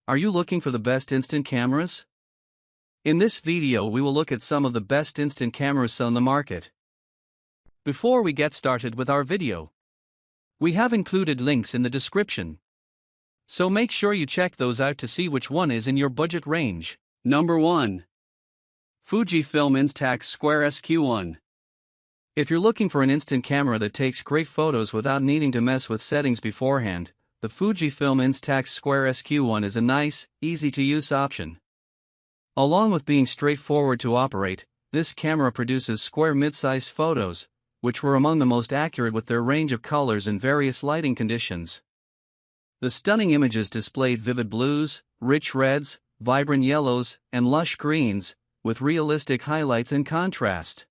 Are you looking for the best instant cameras? In this video we will look at some of the best instant cameras on the market. Before we get started with our video, we have included links in the description, so make sure you check those out to see which one is in your budget range. Number 1. Fujifilm Instax Square SQ1. If you're looking for an instant camera that takes great photos without needing to mess with settings beforehand, the Fujifilm Instax Square SQ1 is a nice, easy-to-use option. Along with being straightforward to operate, this camera produces square mid-sized photos, which were among the most accurate with their range of colors and various lighting conditions. The stunning images displayed vivid blues, rich reds, vibrant yellows, and lush greens, with realistic highlights and contrast.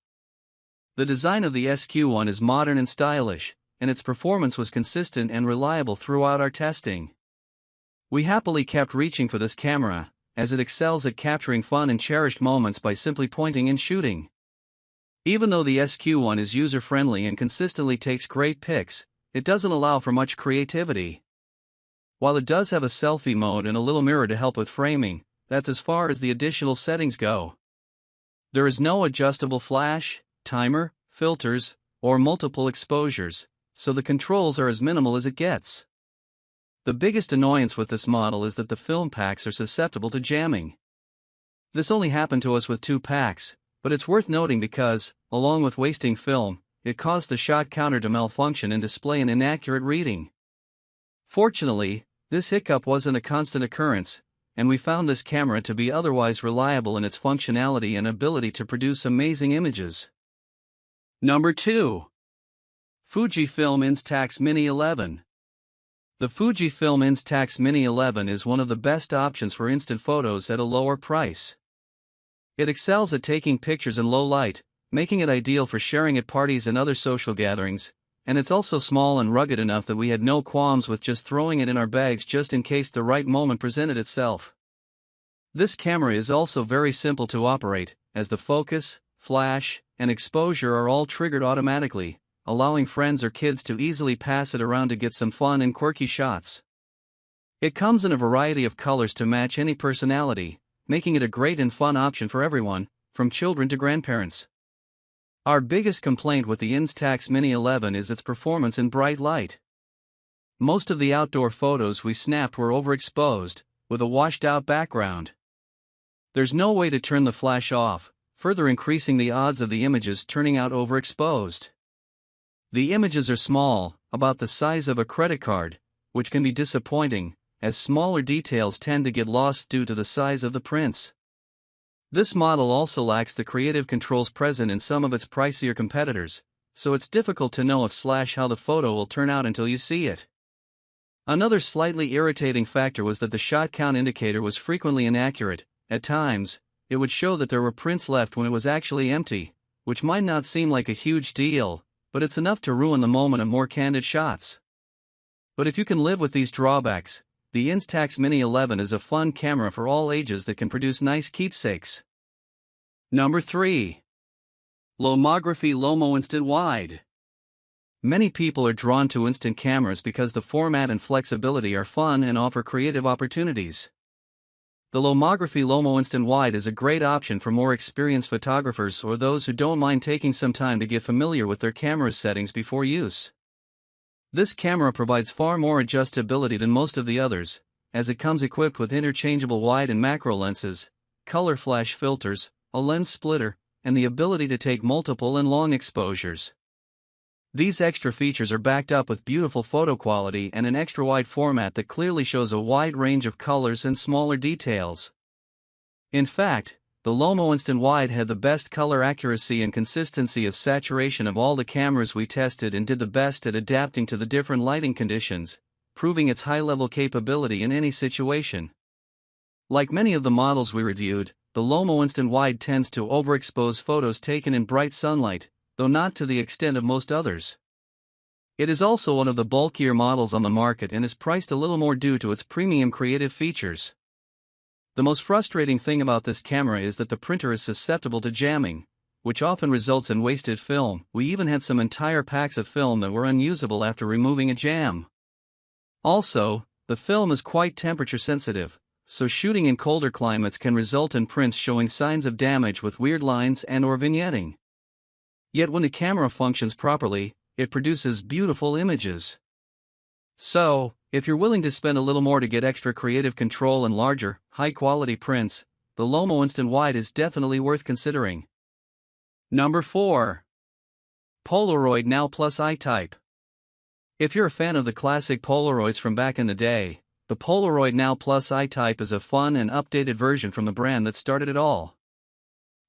The design of the SQ1 is modern and stylish, and its performance was consistent and reliable throughout our testing. We happily kept reaching for this camera, as it excels at capturing fun and cherished moments by simply pointing and shooting. Even though the SQ1 is user-friendly and consistently takes great pics, it doesn't allow for much creativity. While it does have a selfie mode and a little mirror to help with framing, that's as far as the additional settings go. There is no adjustable flash, timer, filters, or multiple exposures, so the controls are as minimal as it gets. The biggest annoyance with this model is that the film packs are susceptible to jamming. This only happened to us with 2 packs, but it's worth noting because, along with wasting film, it caused the shot counter to malfunction and display an inaccurate reading. Fortunately, this hiccup wasn't a constant occurrence, and we found this camera to be otherwise reliable in its functionality and ability to produce amazing images. Number 2. Fujifilm Instax Mini 11. The Fujifilm Instax Mini 11 is one of the best options for instant photos at a lower price. It excels at taking pictures in low light, making it ideal for sharing at parties and other social gatherings, and it's also small and rugged enough that we had no qualms with just throwing it in our bags just in case the right moment presented itself. This camera is also very simple to operate, as the focus, flash, and exposure are all triggered automatically, allowing friends or kids to easily pass it around to get some fun and quirky shots. It comes in a variety of colors to match any personality, making it a great and fun option for everyone, from children to grandparents. Our biggest complaint with the Instax Mini 11 is its performance in bright light. Most of the outdoor photos we snapped were overexposed, with a washed-out background. There's no way to turn the flash off, further increasing the odds of the images turning out overexposed. The images are small, about the size of a credit card, which can be disappointing, as smaller details tend to get lost due to the size of the prints. This model also lacks the creative controls present in some of its pricier competitors, so it's difficult to know how the photo will turn out until you see it. Another slightly irritating factor was that the shot count indicator was frequently inaccurate. At times, it would show that there were prints left when it was actually empty, which might not seem like a huge deal, but it's enough to ruin the moment of more candid shots. But if you can live with these drawbacks, the Instax Mini 11 is a fun camera for all ages that can produce nice keepsakes. Number 3. Lomography Lomo'Instant Wide. Many people are drawn to instant cameras because the format and flexibility are fun and offer creative opportunities. The Lomography Lomo'Instant Wide is a great option for more experienced photographers or those who don't mind taking some time to get familiar with their camera's settings before use. This camera provides far more adjustability than most of the others, as it comes equipped with interchangeable wide and macro lenses, color flash filters, a lens splitter, and the ability to take multiple and long exposures. These extra features are backed up with beautiful photo quality and an extra-wide format that clearly shows a wide range of colors and smaller details. In fact, the Lomo'Instant Wide had the best color accuracy and consistency of saturation of all the cameras we tested and did the best at adapting to the different lighting conditions, proving its high-level capability in any situation. Like many of the models we reviewed, the Lomo'Instant Wide tends to overexpose photos taken in bright sunlight, though not to the extent of most others. It is also one of the bulkier models on the market and is priced a little more due to its premium creative features. The most frustrating thing about this camera is that the printer is susceptible to jamming, which often results in wasted film. We even had some entire packs of film that were unusable after removing a jam. Also, the film is quite temperature sensitive, so shooting in colder climates can result in prints showing signs of damage with weird lines and/or vignetting. Yet when the camera functions properly, it produces beautiful images. So, if you're willing to spend a little more to get extra creative control and larger, high-quality prints, the Lomo'Instant Wide is definitely worth considering. Number 4. Polaroid Now Plus I-Type. If you're a fan of the classic Polaroids from back in the day, the Polaroid Now Plus I-Type is a fun and updated version from the brand that started it all.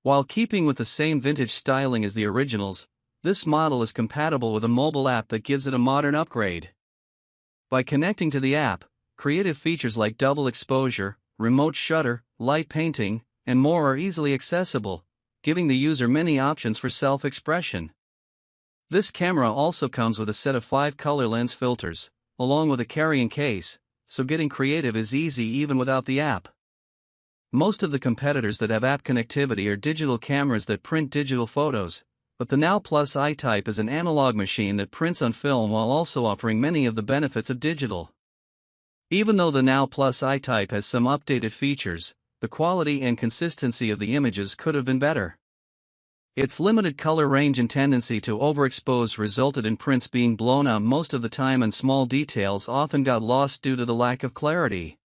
While keeping with the same vintage styling as the originals, this model is compatible with a mobile app that gives it a modern upgrade. By connecting to the app, creative features like double exposure, remote shutter, light painting, and more are easily accessible, giving the user many options for self-expression. This camera also comes with a set of 5 color lens filters, along with a carrying case, so getting creative is easy even without the app. Most of the competitors that have app connectivity are digital cameras that print digital photos, but the Now Plus I-Type is an analog machine that prints on film while also offering many of the benefits of digital. Even though the Now Plus I-Type has some updated features, the quality and consistency of the images could have been better. Its limited color range and tendency to overexpose resulted in prints being blown out most of the time, and small details often got lost due to the lack of clarity.